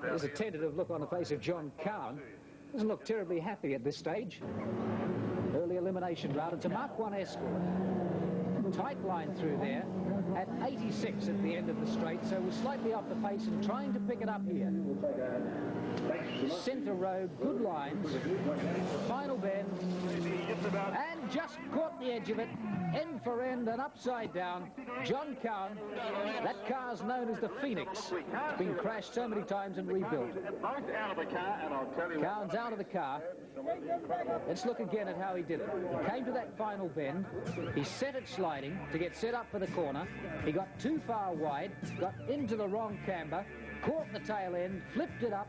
There's a tentative look on the face of John Cowan. Doesn't look terribly happy at this stage. Early elimination round. It's a Mark 1 escort. Tight line through there at 86 at the end of the straight, so we're slightly off the pace and trying to pick it up here. Centre road, good lines, final bend, and just caught the edge of it, end for end and upside down. John Cowan, that car's known as the Phoenix. It's been crashed so many times and rebuilt. Cowan's out of the car. Let's look again at how he did it. He came to that final bend, he set it sliding to get set up for the corner. He got too far wide, got into the wrong camber, caught the tail end, flipped it up,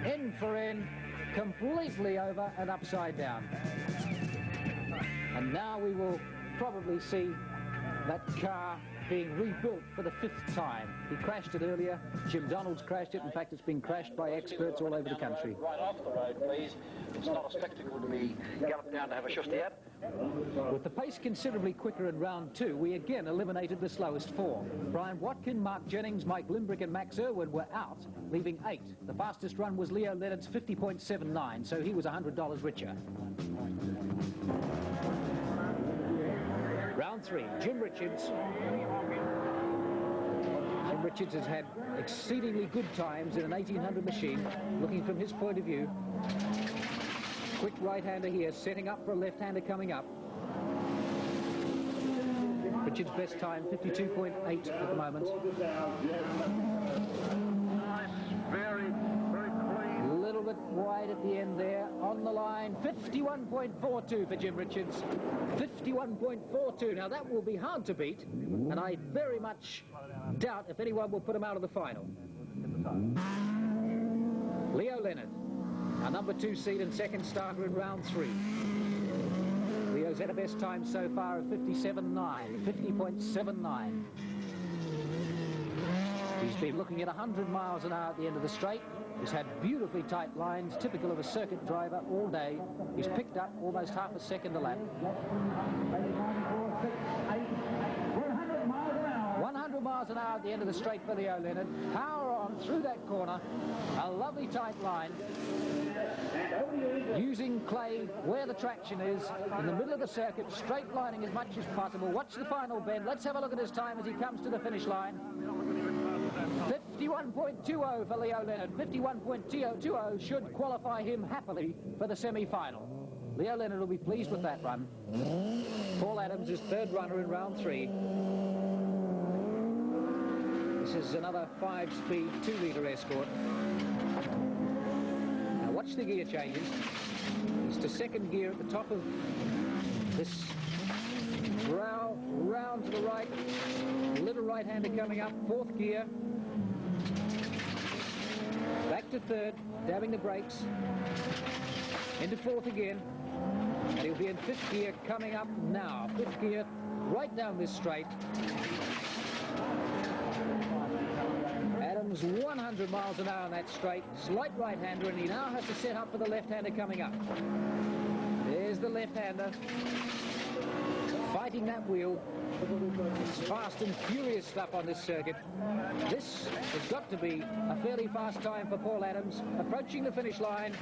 end for end, completely over and upside down. And now we will probably see that car being rebuilt for the 5th time. He crashed it earlier. Jim Donald's crashed it. In fact, it's been crashed by experts all over the country. Right off the road, please. It's not a spectacle to be galloped down to have a shusty at. With the pace considerably quicker in round 2, we again eliminated the slowest 4. Brian Watkin, Mark Jennings, Mike Limbrick and Max Irwin were out, leaving 8. The fastest run was Leo Leonard's 50.79, so he was $100 richer. Round 3, Jim Richards. Jim Richards has had exceedingly good times in an 1800 machine. Looking from his point of view. Quick right-hander here, setting up for a left-hander coming up. Richards' best time, 52.8 at the moment. Very clean. A little bit wide at the end there, on the line, 51.42 for Jim Richards. 51.42. Now that will be hard to beat, and I very much doubt if anyone will put him out of the final. Leo Leonard, our number 2 seed and second starter in round 3. Leo's had a best time so far of 57.9, 50.79. He's been looking at 100 miles an hour at the end of the straight. He's had beautifully tight lines, typical of a circuit driver all day. He's picked up almost half a second a lap. 100 miles an hour at the end of the straight for Leo Leonard. Power on through that corner. A lovely tight line. Using clay where the traction is, in the middle of the circuit, straight lining as much as possible. Watch the final bend. Let's have a look at his time as he comes to the finish line. 51.20 for Leo Leonard. 51.20 should qualify him happily for the semi-final. Leo Leonard will be pleased with that run. Paul Adams is 3rd runner in round 3. This is another 5-speed 2-litre escort. Now watch the gear changes. It's to 2nd gear at the top of this brow, round to the right. Little right-hander coming up, 4th gear. Back to 3rd, dabbing the brakes. Into 4th again. And he'll be in 5th gear coming up now. 5th gear right down this straight. Adams 100 miles an hour on that straight. Slight right-hander, and he now has to set up for the left-hander coming up. There's the left-hander. Fighting that wheel. It's fast and furious stuff on this circuit. This has got to be a fairly fast time for Paul Adams, approaching the finish line.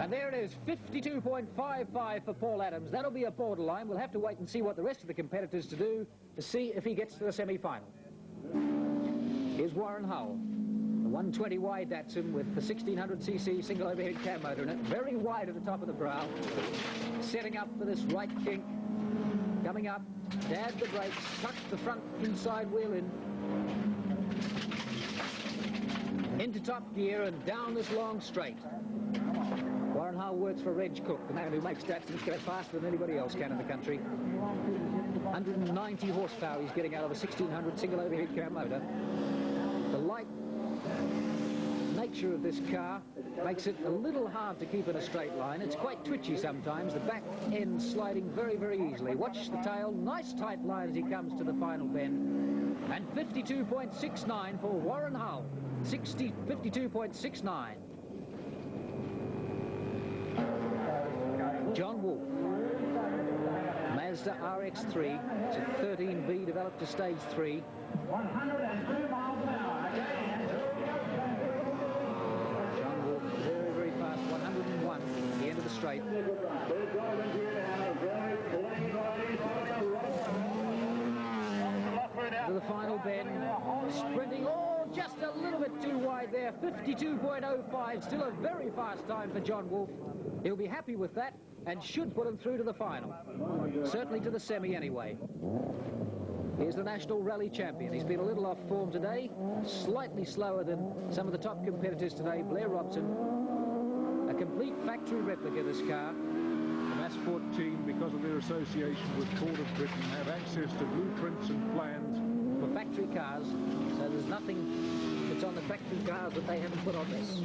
And there it is, 52.55 for Paul Adams. That'll be a borderline. We'll have to wait and see what the rest of the competitors do to see if he gets to the semi-final. Here's Warren Hull, the 120 wide Datsun with the 1600cc single overhead cam motor in it, very wide at the top of the brow, setting up for this right kink, coming up, dab the brakes, tuck the front inside wheel in, into top gear and down this long straight. Warren Hull works for Reg Cook, the man who makes Datsuns go faster than anybody else can in the country. 190 horsepower he's getting out of a 1600 single overhead cam motor. The light nature of this car makes it a little hard to keep in a straight line. It's quite twitchy sometimes, the back end sliding very, very easily. Watch the tail, nice tight line as he comes to the final bend. And 52.69 for Warren Hull. 52.69. John Woolf, Mazda RX-3, it's a 13B developed to stage 3. 102 miles an hour. bend, sprinting, oh, just a little bit too wide there, 52.05, still a very fast time for John Woolf. He'll be happy with that and should put him through to the final, certainly to the semi anyway. Here's the National Rally Champion. He's been a little off form today, slightly slower than some of the top competitors today. Blair Robson, a complete factory replica, this car. The Motorsport team, because of their association with Ford of Britain, have access to blueprints and plans for factory cars, so there's nothing that's on the factory cars that they haven't put on this.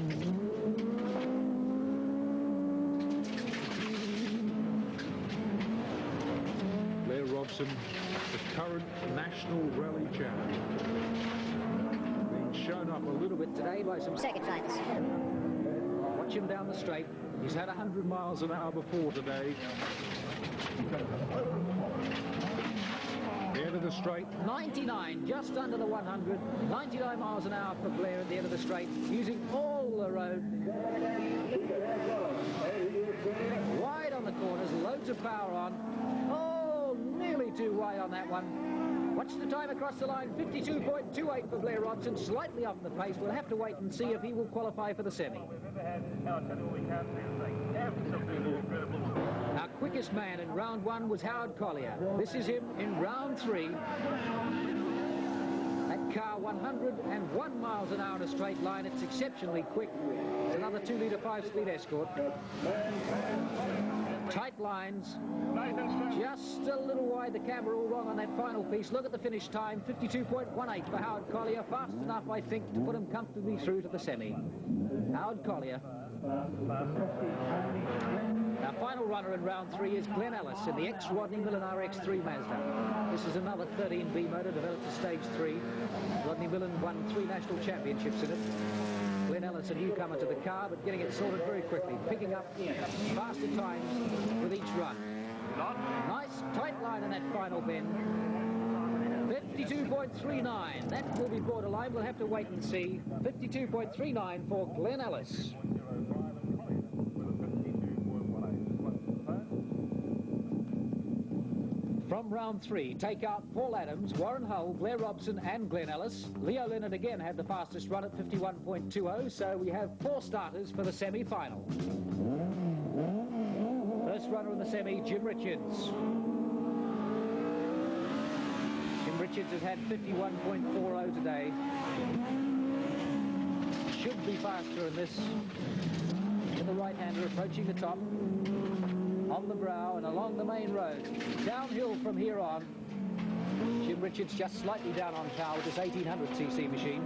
Blair Robson, the current National Rally Champion, being shown up a little bit today by some second fighters. Watch him down the straight. He's had 100 miles an hour before today. The end of the straight. 99, just under the 100. 99 miles an hour for Blair at the end of the straight, using all the road. Wide on the corners, loads of power on. Oh, nearly too wide on that one. Watch the time across the line, 52.28 for Blair Robson, slightly off the pace. We'll have to wait and see if he will qualify for the semi. Our quickest man in round one was Howard Collier. This is him in round three. That car 101 miles an hour in a straight line. It's exceptionally quick. It's another 2-litre 5-speed Escort. Tight lines, just a little wide, the camera all wrong on that final piece. Look at the finish time, 52.18 for Howard Collier, fast enough, I think, to put him comfortably through to the semi. Howard Collier. Our final runner in round three is Glenn Ellis in the ex-Rodney Millen RX3 Mazda. This is another 13B motor developed to stage 3. Rodney Millen won 3 national championships in it. Glenn Ellis, a newcomer to the car, but getting it sorted very quickly, picking up faster times with each run. Nice tight line in that final bend. 52.39. That will be borderline. We'll have to wait and see. 52.39 for Glenn Ellis. From round three, take out Paul Adams, Warren Hull, Blair Robson and Glenn Ellis. Leo Leonard again had the fastest run at 51.20, so we have 4 starters for the semi-final. First runner in the semi, Jim Richards. Jim Richards has had 51.40 today. Should be faster in this. In the right-hander approaching the top. On the brow and along the main road. Downhill from here on. Jim Richards just slightly down on power with this 1800cc machine.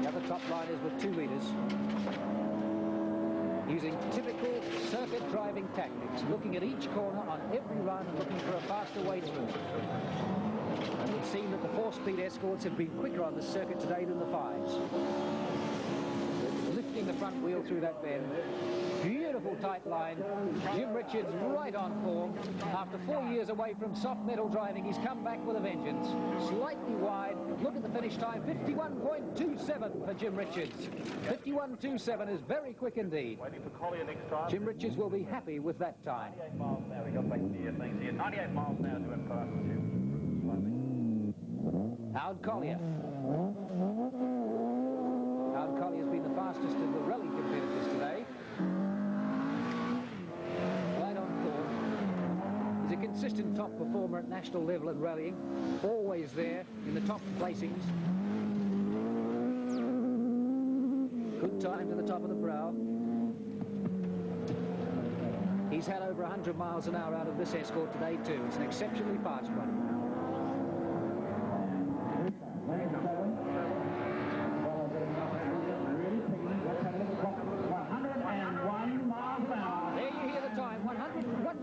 The other top liners with 2 litres. Using typical circuit driving tactics, looking at each corner on every run and looking for a faster way through. And it would seem that the 4-speed Escorts have been quicker on the circuit today than the 5s. Lifting the front wheel through that bend. Beautiful tight line. Jim Richards right on form. After 4 years away from soft metal driving, he's come back with a vengeance. Slightly wide. Look at the finish time. 51.27 for Jim Richards. 51.27 is very quick indeed. Waiting for Collier next time. Jim Richards will be happy with that time. 98 miles now. We got back to the things here. 98 miles now to impact. Howard Collier. Howard Collier has been the fastest of the rally competitors today. Right on form. He's a consistent top performer at national level in rallying. Always there in the top placings. Good time to the top of the brow. He's had over 100 miles an hour out of this Escort today too. It's an exceptionally fast one.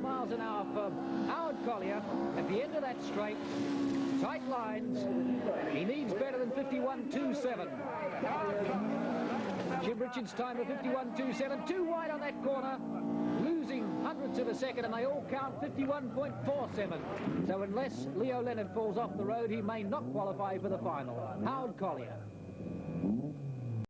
Miles an hour for Howard Collier at the end of that straight. Tight lines. He needs better than 51.27. Jim Richards' time of 51.27. Too wide on that corner. Losing hundredths of a second, and they all count 51.47. So unless Leo Leonard falls off the road, he may not qualify for the final. Howard Collier.